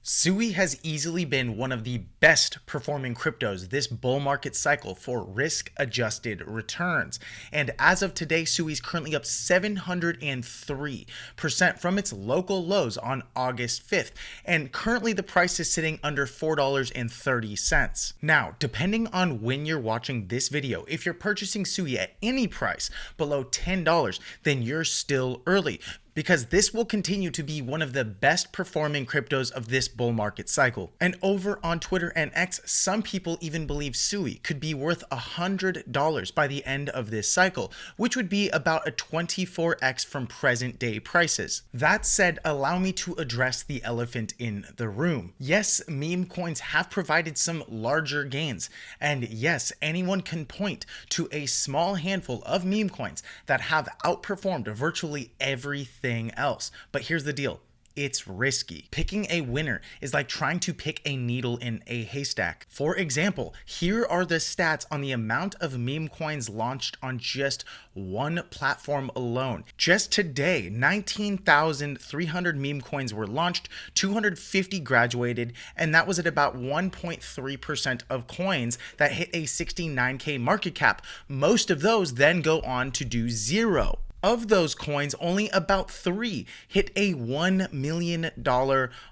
SUI has easily been one of the best performing cryptos this bull market cycle for risk adjusted returns. And as of today, SUI is currently up 703% from its local lows on August 5th. And currently the price is sitting under $4.30. Now, depending on when you're watching this video, if you're purchasing SUI at any price below $10, then you're still early, because this will continue to be one of the best performing cryptos of this bull market cycle. And over on Twitter and X, some people even believe SUI could be worth $100 by the end of this cycle, which would be about a 24x from present day prices. That said, allow me to address the elephant in the room. Yes, meme coins have provided some larger gains. And yes, anyone can point to a small handful of meme coins that have outperformed virtually everything else. But here's the deal. It's risky. Picking a winner is like trying to pick a needle in a haystack. For example, here are the stats on the amount of meme coins launched on just one platform alone. Just today, 19,300 meme coins were launched, 250 graduated, and that was at about 1.3% of coins that hit a 69K market cap. Most of those then go on to do zero. Of those coins, only about 3 hit a $1 million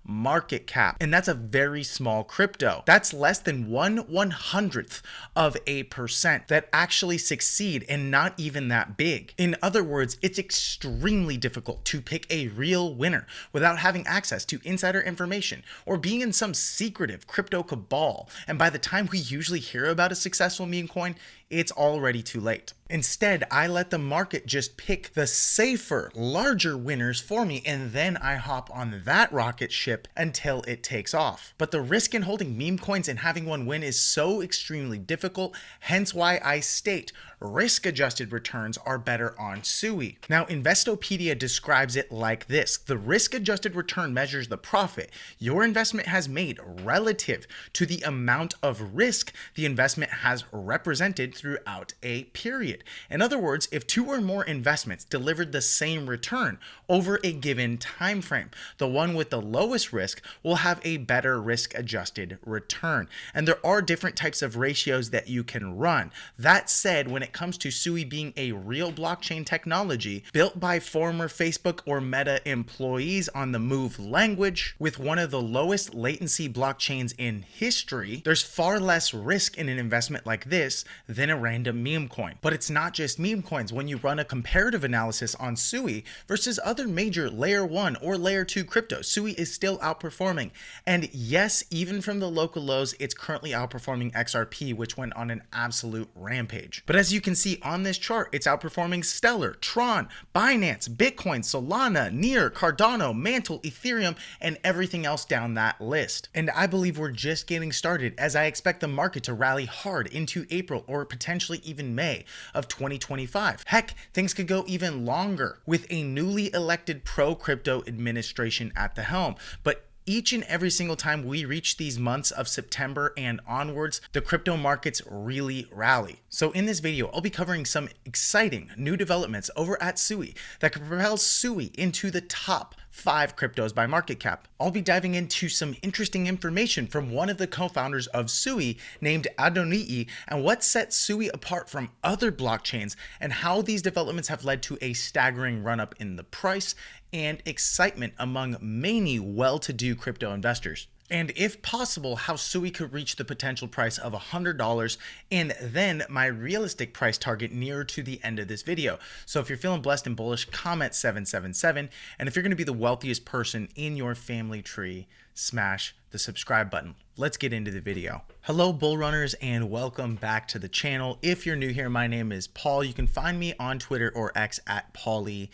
market cap, and that's a very small crypto. That's less than 1/100th of a percent that actually succeed, and not even that big. In other words, it's extremely difficult to pick a real winner without having access to insider information or being in some secretive crypto cabal, and by the time we usually hear about a successful meme coin, it's already too late. Instead, I let the market just pick the safer, larger winners for me, and then I hop on that rocket ship until it takes off. But the risk in holding meme coins and having one win is so extremely difficult, hence why I state risk-adjusted returns are better on SUI. Now, Investopedia describes it like this. The risk-adjusted return measures the profit your investment has made relative to the amount of risk the investment has represented throughout a period. In other words, if 2 or more investments delivered the same return over a given time frame, the one with the lowest risk will have a better risk-adjusted return. And there are different types of ratios that you can run. That said, when it comes to SUI being a real blockchain technology built by former Facebook or Meta employees on the Move language with one of the lowest latency blockchains in history, there's far less risk in an investment like this than a random meme coin. But it's not just meme coins. When you run a comparative analysis on SUI versus other major layer 1 or layer 2 cryptos, SUI is still outperforming. And yes, even from the local lows, it's currently outperforming XRP, which went on an absolute rampage. But as you can see on this chart, it's outperforming Stellar, Tron, Binance, Bitcoin, Solana, Near, Cardano, Mantle, Ethereum, and everything else down that list. And I believe we're just getting started, as I expect the market to rally hard into April or potentially even May of 2025. Heck, things could go even longer with a newly elected pro-crypto administration at the helm. But each and every single time we reach these months of September and onwards, the crypto markets really rally. So in this video, I'll be covering some exciting new developments over at SUI that could propel SUI into the top 5 cryptos by market cap. I'll be diving into some interesting information from one of the co-founders of SUI named Adonii, and what sets SUI apart from other blockchains, and how these developments have led to a staggering run-up in the price and excitement among many well-to-do crypto investors. And if possible, how SUI could reach the potential price of $100, and then my realistic price target nearer to the end of this video. So if you're feeling blessed and bullish, comment 777. And if you're going to be the wealthiest person in your family tree, smash the subscribe button. Let's get into the video. Hello, bull runners, and welcome back to the channel. If you're new here, my name is Paul. You can find me on Twitter or X at PaulieDeFi.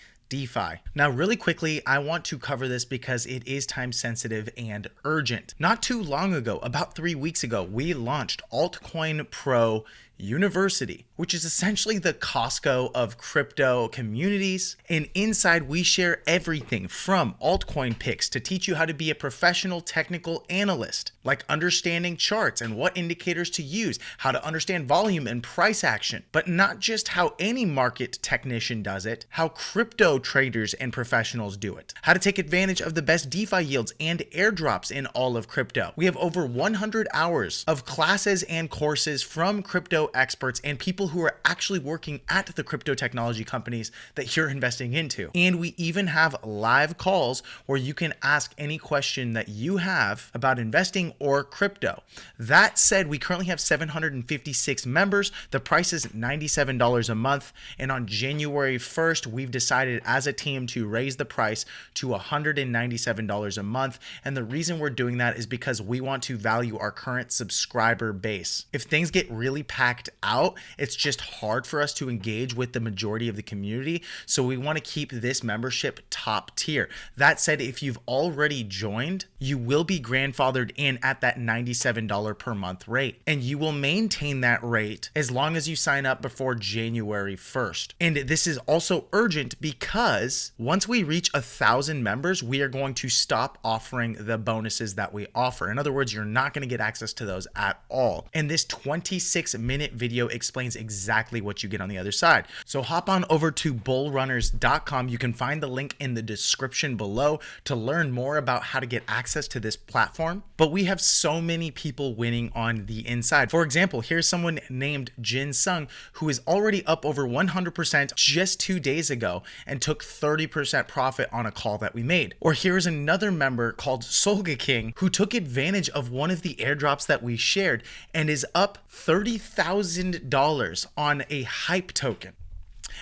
Now, really quickly, I want to cover this because it is time sensitive and urgent. Not too long ago, about 3 weeks ago, we launched Altcoin Pro University, which is essentially the Costco of crypto communities. And inside we share everything from altcoin picks to teach you how to be a professional technical analyst, like understanding charts and what indicators to use, how to understand volume and price action, but not just how any market technician does it, how crypto traders and professionals do it, how to take advantage of the best DeFi yields and airdrops in all of crypto. We have over 100 hours of classes and courses from crypto experts and people who are actually working at the crypto technology companies that you're investing into. And we even have live calls where you can ask any question that you have about investing or crypto. That said, we currently have 756 members. The price is $97 a month. And on January 1st, we've decided as a team to raise the price to $197 a month. And the reason we're doing that is because we want to value our current subscriber base. If things get really packed out, it's just hard for us to engage with the majority of the community. So we want to keep this membership top tier. That said, if you've already joined, you will be grandfathered in at that $97 per month rate. And you will maintain that rate as long as you sign up before January 1st. And this is also urgent because once we reach 1,000 members, we are going to stop offering the bonuses that we offer. In other words, you're not going to get access to those at all. And this 26-minute video explains exactly what you get on the other side. So hop on over to bullrunners.com. You can find the link in the description below to learn more about how to get access to this platform. But we have so many people winning on the inside. For example, here's someone named Jin Sung who is already up over 100% just 2 days ago and took 30% profit on a call that we made. Or here's another member called Solga King who took advantage of one of the airdrops that we shared and is up $30,000 on a hype token.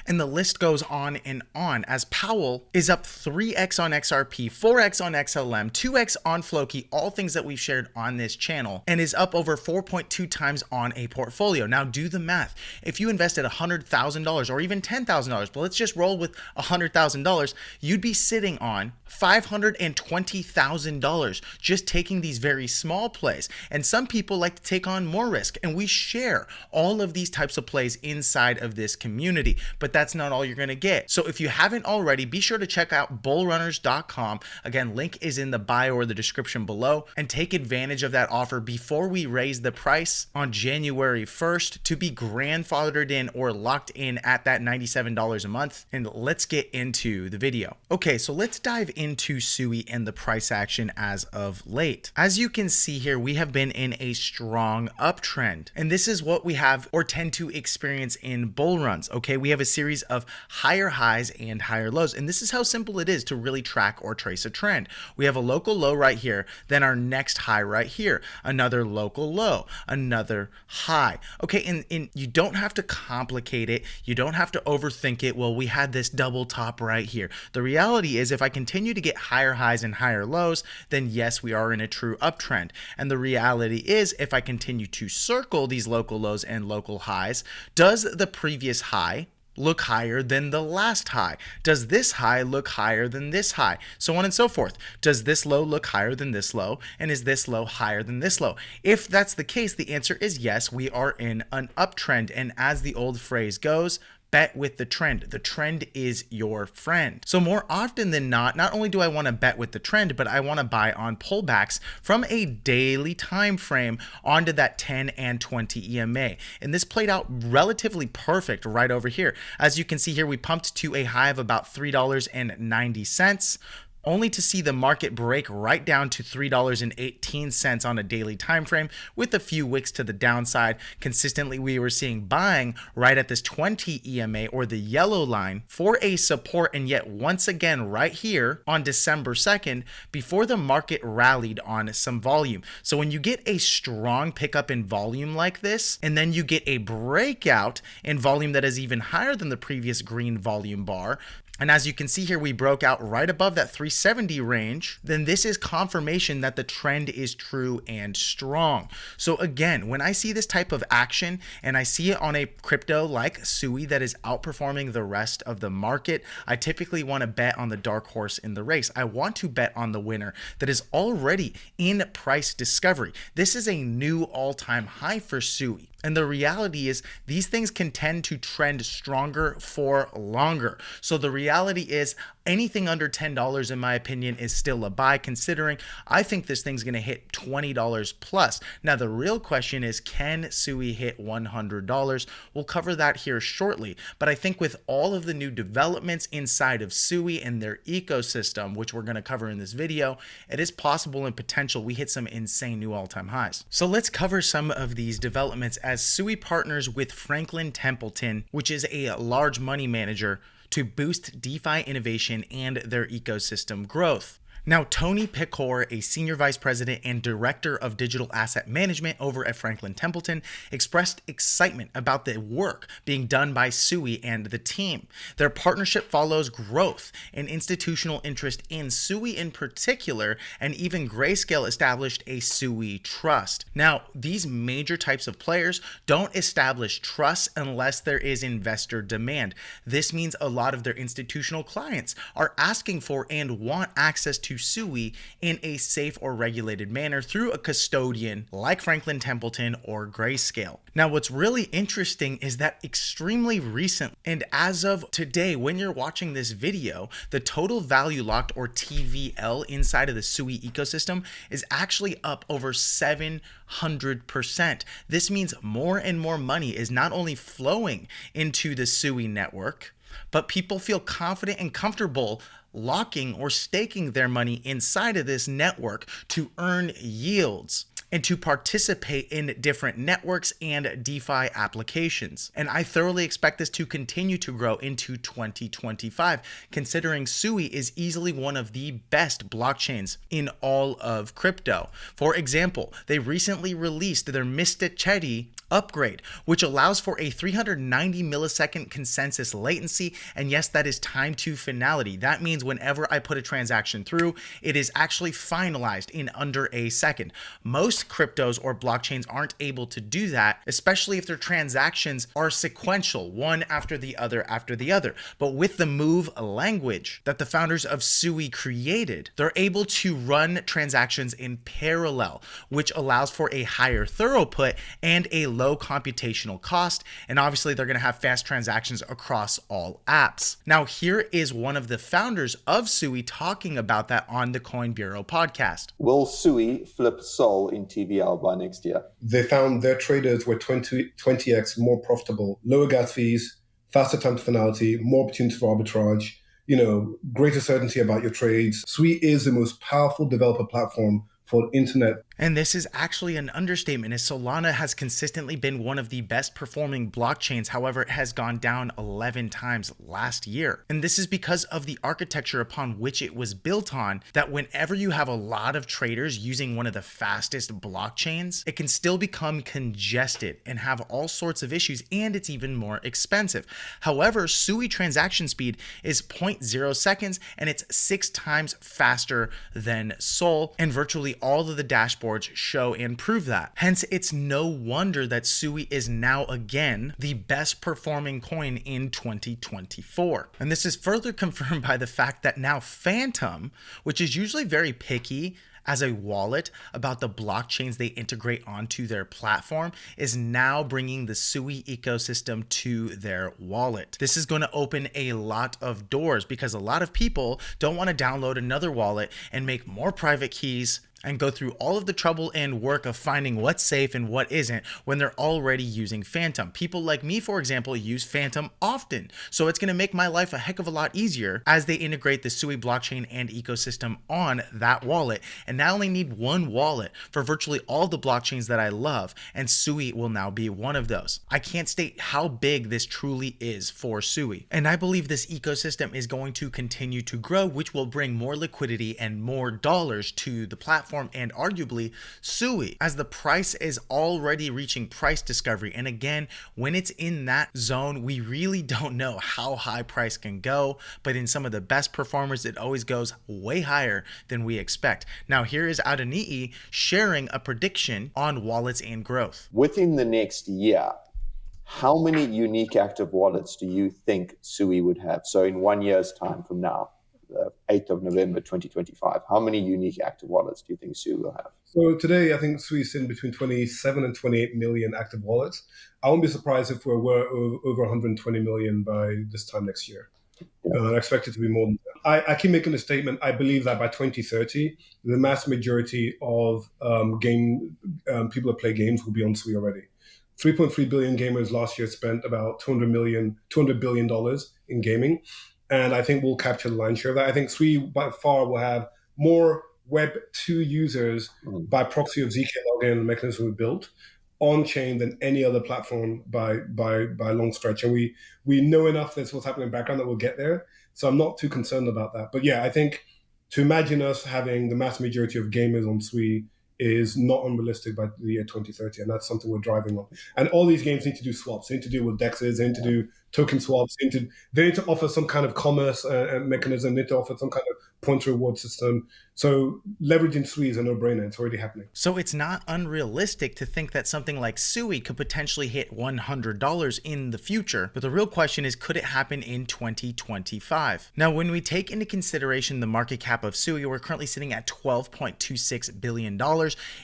And the list goes on and on, as Powell is up 3x on XRP, 4x on XLM, 2x on Floki, all things that we've shared on this channel, and is up over 4.2 times on a portfolio. Now do the math. If you invested $100,000 or even $10,000, but let's just roll with $100,000, you'd be sitting on $520,000 just taking these very small plays. And some people like to take on more risk, and we share all of these types of plays inside of this community. But that's not all you're going to get. So if you haven't already, be sure to check out bullrunners.com. Again, link is in the bio or the description below, and take advantage of that offer before we raise the price on January 1st to be grandfathered in or locked in at that $97 a month. And let's get into the video. Okay, so let's dive into SUI and the price action as of late. As you can see here, we have been in a strong uptrend, and this is what we have or tend to experience in bull runs. Okay, we have a series of higher highs and higher lows. And this is how simple it is to really track or trace a trend. We have a local low right here, then our next high right here, another local low, another high. Okay, and you don't have to complicate it. You don't have to overthink it. Well, we had this double top right here. The reality is if I continue to get higher highs and higher lows, then yes, we are in a true uptrend. And the reality is if I continue to circle these local lows and local highs, does the previous high look higher than the last high? Does this high look higher than this high? So on and so forth. Does this low look higher than this low? And is this low higher than this low? If that's the case, the answer is yes, we are in an uptrend. And as the old phrase goes, bet with the trend. The trend is your friend. So more often than not only do I want to bet with the trend, but I want to buy on pullbacks from a daily time frame onto that 10 and 20 EMA. And this played out relatively perfect right over here. As you can see here, we pumped to a high of about $3.90. Only to see the market break right down to $3.18 on a daily time frame with a few wicks to the downside. Consistently, we were seeing buying right at this 20 EMA or the yellow line for a support, and yet once again right here on December 2nd before the market rallied on some volume. So when you get a strong pickup in volume like this, and then you get a breakout in volume that is even higher than the previous green volume bar, and as you can see here, we broke out right above that 370 range, then this is confirmation that the trend is true and strong. So again, when I see this type of action and I see it on a crypto like SUI that is outperforming the rest of the market, I typically want to bet on the dark horse in the race. I want to bet on the winner that is already in price discovery. This is a new all-time high for SUI. And the reality is these things can tend to trend stronger for longer. So the reality is anything under $10, in my opinion, is still a buy, considering I think this thing's going to hit $20 plus. Now, the real question is, can SUI hit $100? We'll cover that here shortly. But I think with all of the new developments inside of SUI and their ecosystem, which we're going to cover in this video, it is possible and potential we hit some insane new all-time highs. So let's cover some of these developments as SUI partners with Franklin Templeton, which is a large money manager, to boost DeFi innovation and their ecosystem growth. Now, Tony Picor, a senior vice president and director of digital asset management over at Franklin Templeton, expressed excitement about the work being done by SUI and the team. Their partnership follows growth and institutional interest in SUI in particular, and even Grayscale established a SUI trust. Now, these major types of players don't establish trusts unless there is investor demand. This means a lot of their institutional clients are asking for and want access to SUI in a safe or regulated manner through a custodian like Franklin Templeton or Grayscale. Now, what's really interesting is that extremely recent, and as of today, when you're watching this video, the total value locked or TVL inside of the SUI ecosystem is actually up over 700%. This means more and more money is not only flowing into the SUI network, but people feel confident and comfortable locking or staking their money inside of this network to earn yields and to participate in different networks and DeFi applications. And I thoroughly expect this to continue to grow into 2025, considering SUI is easily one of the best blockchains in all of crypto. For example, they recently released their Mysticeti upgrade, which allows for a 390 millisecond consensus latency. And yes, that is time to finality. That means whenever I put a transaction through, it is actually finalized in under a second. Most cryptos or blockchains aren't able to do that, especially if their transactions are sequential, one after the other after the other. But with the Move language that the founders of SUI created, they're able to run transactions in parallel, which allows for a higher throughput and a low computational cost, and obviously they're going to have fast transactions across all apps. Now, here is one of the founders of SUI talking about that on the Coin Bureau podcast. Will SUI flip SOL in TVL by next year? They found their traders were 20x more profitable, lower gas fees, faster time to finality, more opportunity for arbitrage, greater certainty about your trades. SUI is the most powerful developer platform for internet. And this is actually an understatement, as Solana has consistently been one of the best performing blockchains. However, it has gone down 11 times last year. And this is because of the architecture upon which it was built on, that whenever you have a lot of traders using one of the fastest blockchains, it can still become congested and have all sorts of issues, and it's even more expensive. However, SUI transaction speed is 0.0 seconds, and it's 6 times faster than Sol, and virtually all of the dashboards show and prove that. Hence, it's no wonder that SUI is now again the best performing coin in 2024. And this is further confirmed by the fact that now Phantom, which is usually very picky as a wallet about the blockchains they integrate onto their platform, is now bringing the SUI ecosystem to their wallet. This is going to open a lot of doors because a lot of people don't want to download another wallet and make more private keys and go through all of the trouble and work of finding what's safe and what isn't when they're already using Phantom. People like me, for example, use Phantom often. So it's going to make my life a heck of a lot easier as they integrate the SUI blockchain and ecosystem on that wallet. And now I only need one wallet for virtually all the blockchains that I love, and SUI will now be one of those. I can't state how big this truly is for SUI. And I believe this ecosystem is going to continue to grow, which will bring more liquidity and more dollars to the platform and arguably SUI, as the price is already reaching price discovery. And again, when it's in that zone, we really don't know how high price can go, but in some of the best performers, it always goes way higher than we expect. Now, here is Adoniyi sharing a prediction on wallets and growth. Within the next year, how many unique active wallets do you think SUI would have? So in 1 year's time from now, the 8th of November 2025, how many unique active wallets do you think SUI will have? So today, I think SUI is in between 27 and 28 million active wallets. I won't be surprised if we're over 120 million by this time next year. I expect it to be more than that. I keep making the statement. I believe that by 2030, the mass majority of people that play games will be on SUI already. 3.3 billion gamers last year spent about $200 billion in gaming. And I think we'll capture the lion's share of that. I think SUI by far will have more Web 2 users by proxy of ZK login mechanism we built on chain than any other platform by a long stretch. And we know enough that's what's happening in the background that we'll get there. So I'm not too concerned about that. But yeah, I think to imagine us having the mass majority of gamers on SUI is not unrealistic by the year 2030, and that's something we're driving on. And all these games need to do swaps. They need to deal with dexes. They need to do token swaps. They need to offer some kind of commerce mechanism. They need to offer some kind of point reward system. So leveraging SUI is a no-brainer. It's already happening. So it's not unrealistic to think that something like SUI could potentially hit $100 in the future. But the real question is, could it happen in 2025? Now, when we take into consideration the market cap of SUI, we're currently sitting at $12.26 billion.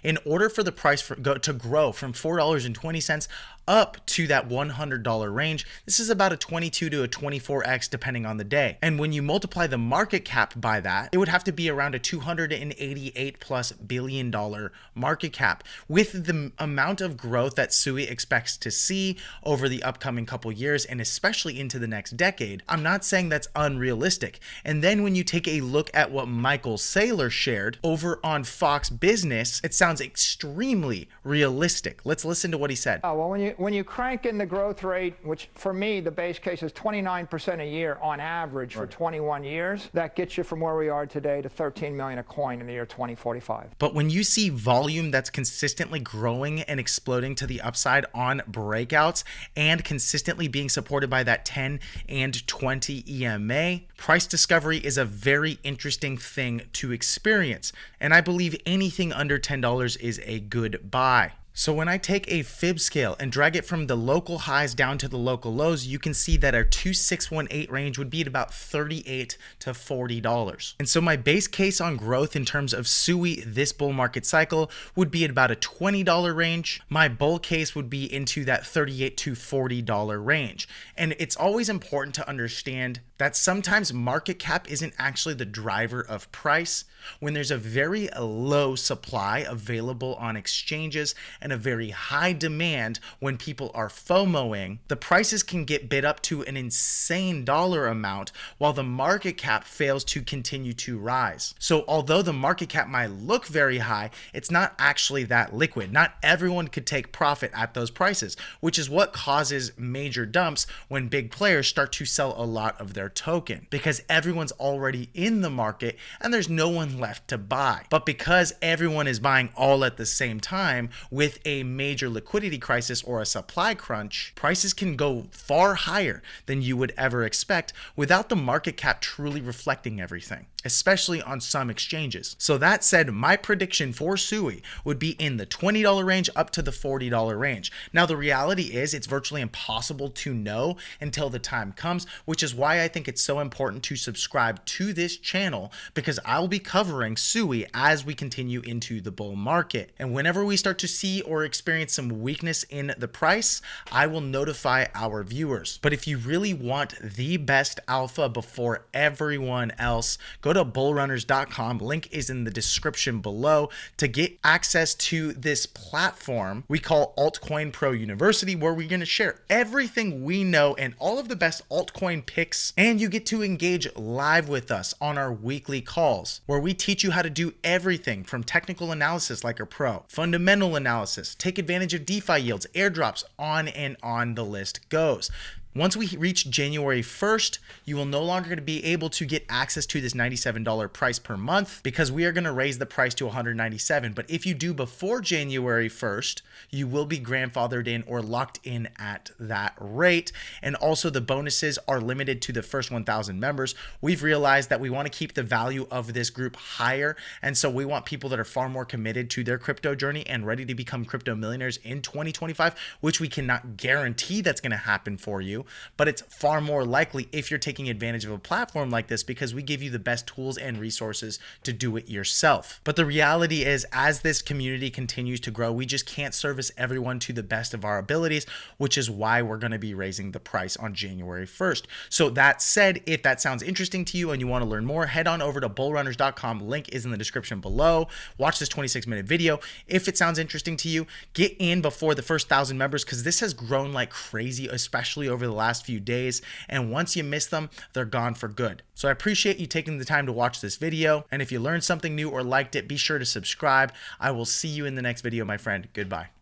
In order for the price to grow from $4.20 up to that $100 range, this is about a 22 to a 24x depending on the day. And when you multiply the market cap by that, it would have to be around a $288+ billion market cap. With the amount of growth that SUI expects to see over the upcoming couple years, and especially into the next decade, I'm not saying that's unrealistic. And then when you take a look at what Michael Saylor shared over on Fox Business, it sounds extremely realistic. Let's listen to what he said. Well, when you crank in the growth rate, which for me, the base case is 29% a year on average for 21 years, that gets you from where we are today to 13 million a coin in the year 2045. But when you see volume that's consistently growing and exploding to the upside on breakouts and consistently being supported by that 10 and 20 EMA, price discovery is a very interesting thing to experience. And I believe anything under $10 is a good buy. So when I take a fib scale and drag it from the local highs down to the local lows, you can see that our 2618 range would be at about $38 to $40. And so my base case on growth in terms of SUI this bull market cycle would be at about a $20 range. My bull case would be into that $38 to $40 range. And it's always important to understand that sometimes market cap isn't actually the driver of price. When there's a very low supply available on exchanges and a very high demand when people are FOMOing, the prices can get bid up to an insane dollar amount while the market cap fails to continue to rise. So although the market cap might look very high, it's not actually that liquid. Not everyone could take profit at those prices, which is what causes major dumps when big players start to sell a lot of their token, because everyone's already in the market and there's no one left to buy. But because everyone is buying all at the same time with a major liquidity crisis or a supply crunch, prices can go far higher than you would ever expect without the market cap truly reflecting everything, especially on some exchanges. So that said, my prediction for SUI would be in the $20 range up to the $40 range. Now, the reality is it's virtually impossible to know until the time comes, which is why I think it's so important to subscribe to this channel, because I'll be covering SUI as we continue into the bull market. And whenever we start to see or experience some weakness in the price, I will notify our viewers. But if you really want the best alpha before everyone else, go to bullrunners.com. Link is in the description below to get access to this platform we call Altcoin Pro University, where we're going to share everything we know and all of the best altcoin picks. And you get to engage live with us on our weekly calls, where we teach you how to do everything from technical analysis like a pro, fundamental analysis, take advantage of DeFi yields, airdrops, on and on the list goes. Once we reach January 1st, you will no longer be able to get access to this $97 price per month, because we are going to raise the price to $197. But if you do before January 1st, you will be grandfathered in or locked in at that rate. And also the bonuses are limited to the first 1,000 members. We've realized that we want to keep the value of this group higher. And so we want people that are far more committed to their crypto journey and ready to become crypto millionaires in 2025, which we cannot guarantee that's going to happen for you. you, but it's far more likely if you're taking advantage of a platform like this because we give you the best tools and resources to do it yourself. But the reality is, as this community continues to grow, we just can't service everyone to the best of our abilities, which is why we're going to be raising the price on January 1st. So that said, if that sounds interesting to you and you want to learn more, head on over to bullrunners.com. Link is in the description below. Watch this 26-minute video. If it sounds interesting to you, get in before the first 1,000 members because this has grown like crazy, especially over the last few days. And once you miss them, they're gone for good. So I appreciate you taking the time to watch this video. And if you learned something new or liked it, be sure to subscribe. I will see you in the next video, my friend. Goodbye.